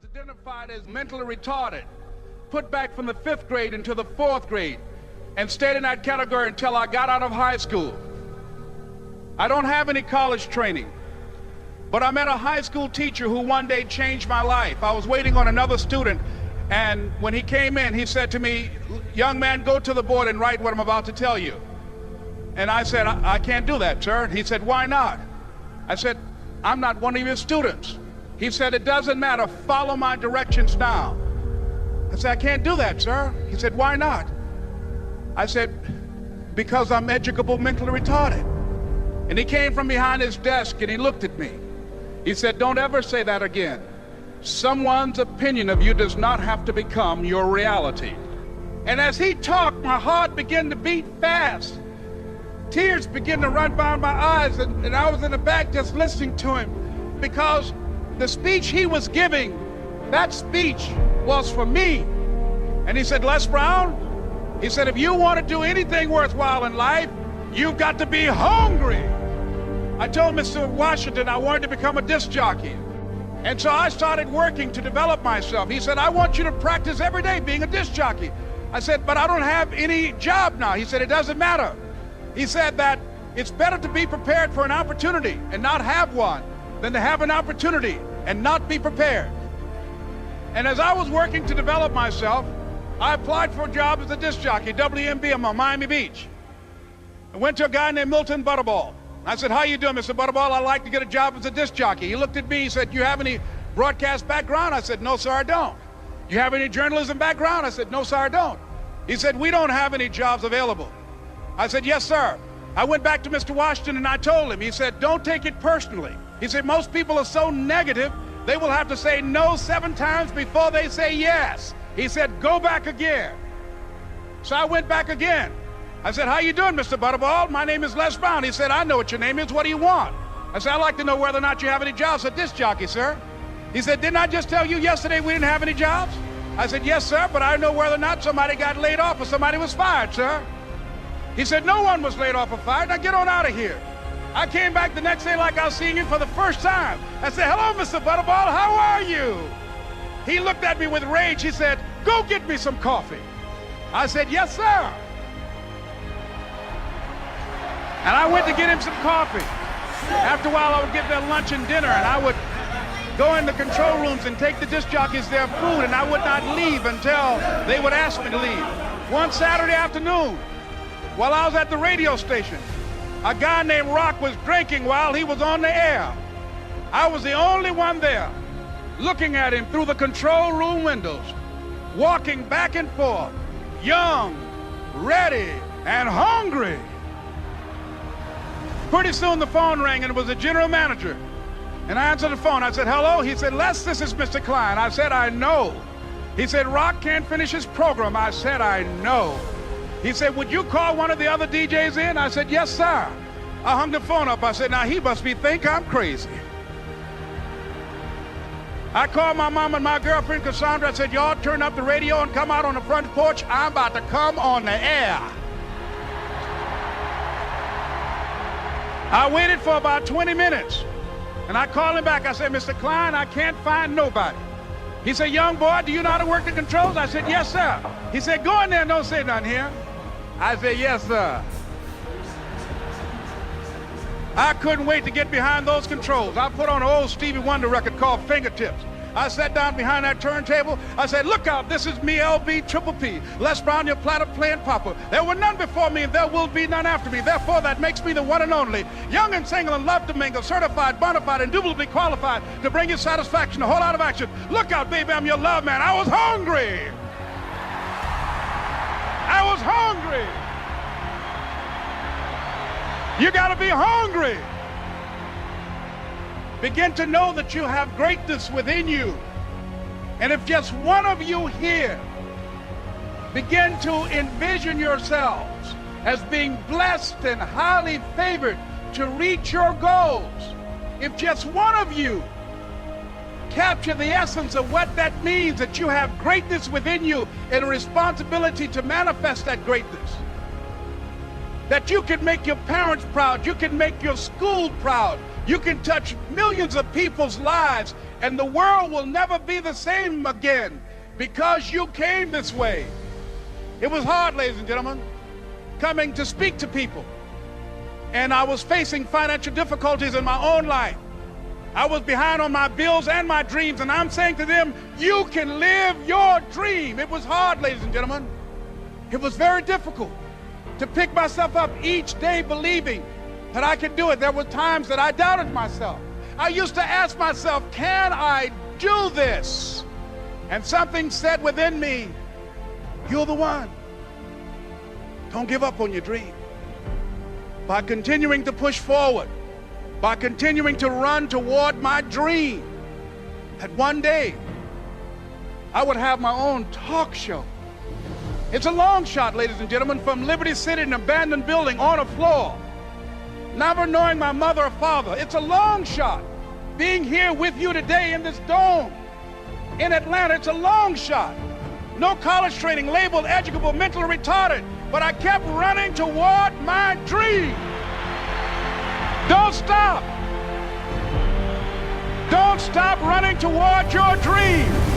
identified as mentally retarded, put back from the 5th grade into the 4th grade, and stayed in that category until I got out of high school. I don't have any college training, but I met a high school teacher who one day changed my life. I was waiting on another student, and when he came in, he said to me, "Young man, go to the board and write what I'm about to tell you." And I said, I can't do that, sir. He said, "Why not?" I said, "I'm not one of your students." He said, "It doesn't matter, follow my directions now." I said, "I can't do that, sir." He said, "Why not?" I said, "Because I'm educable mentally retarded." And he came from behind his desk and he looked at me. He said, "Don't ever say that again. Someone's opinion of you does not have to become your reality." And as he talked, my heart began to beat fast. Tears began to run down my eyes, and I was in the back just listening to him, because the speech he was giving, that speech was for me. And he said, "Les Brown," he said, "if you want to do anything worthwhile in life, you've got to be hungry." I told Mr. Washington I wanted to become a disc jockey. And so I started working to develop myself. He said, "I want you to practice every day being a disc jockey." I said, "But I don't have any job now." He said, "It doesn't matter." He said that it's better to be prepared for an opportunity and not have one than to have an opportunity and not be prepared. And as I was working to develop myself, I applied for a job as a disc jockey, WMBM on Miami Beach. I went to a guy named Milton Butterball. I said, "How you doing, Mr. Butterball? I'd like to get a job as a disc jockey." He looked at me, he said, "You have any broadcast background?" I said, "No, sir, I don't." "You have any journalism background?" I said, "No, sir, I don't." He said, "We don't have any jobs available." I said, "Yes, sir." I went back to Mr. Washington and I told him. He said, "Don't take it personally." He said, "Most people are so negative, they will have to say no 7 times before they say yes." He said, "Go back again." So I went back again. I said, "How you doing, Mr. Butterball? My name is Les Brown." He said, "I know what your name is. What do you want?" I said, "I'd like to know whether or not you have any jobs as a disc jockey, sir." He said, "Didn't I just tell you yesterday we didn't have any jobs?" I said, "Yes, sir, but I know whether or not somebody got laid off or somebody was fired, sir." He said, "No one was laid off or fired. Now get on out of here." I came back the next day like I was seeing him for the first time. I said, "Hello, Mr. Butterball, how are you?" He looked at me with rage. He said, "Go get me some coffee." I said, "Yes, sir." And I went to get him some coffee. After a while, I would get their lunch and dinner, and I would go in the control rooms and take the disc jockeys their food, and I would not leave until they would ask me to leave. One Saturday afternoon, while I was at the radio station, a guy named Rock was drinking while he was on the air. I was the only one there, looking at him through the control room windows, walking back and forth, young, ready, and hungry. Pretty soon the phone rang, and it was the general manager. And I answered the phone. I said, "Hello?" He said, "Les, this is Mr. Klein." I said, "I know." He said, "Rock can't finish his program." I said, "I know." He said, "Would you call one of the other DJs in?" I said, "Yes, sir." I hung the phone up. I said, "Now he must think I'm crazy." I called my mom and my girlfriend, Cassandra. I said, "Y'all turn up the radio and come out on the front porch. I'm about to come on the air." I waited for about 20 minutes, and I called him back. I said, "Mr. Klein, I can't find nobody." He said, "Young boy, do you know how to work the controls?" I said, "Yes, sir." He said, "Go in there and don't say nothing here." I said, "Yes, sir." I couldn't wait to get behind those controls. I put on an old Stevie Wonder record called Fingertips. I sat down behind that turntable. I said, "Look out, this is me, LB Triple P, Les Brown, your platter playing papa. There were none before me, and there will be none after me. Therefore, that makes me the one and only. Young and single and love to mingle, certified, bona fide, indubitably qualified to bring you satisfaction, a whole lot of action. Look out, baby, I'm your love man." I was hungry. I was hungry. You gotta be hungry. Begin to know that you have greatness within you. And if just one of you here begin to envision yourselves as being blessed and highly favored to reach your goals, if just one of you capture the essence of what that means, that you have greatness within you and a responsibility to manifest that greatness, that you can make your parents proud, you can make your school proud, you can touch millions of people's lives And the world will never be the same again because you came this way. It was hard, ladies and gentlemen, coming to speak to people. And I was facing financial difficulties in my own life. I was behind on my bills and my dreams, and I'm saying to them, you can live your dream. It was hard, ladies and gentlemen. It was very difficult to pick myself up each day believing that I could do it. There were times that I doubted myself. I used to ask myself, can I do this? And something said within me, you're the one. Don't give up on your dream. By continuing to push forward, by continuing to run toward my dream, that one day I would have my own talk show. It's a long shot, ladies and gentlemen, from Liberty City, an abandoned building on a floor, never knowing my mother or father. It's a long shot. Being here with you today in this dome in Atlanta, it's a long shot. No college training, labeled educable, mentally retarded, but I kept running toward my dream. Don't stop. Don't stop running toward your dream.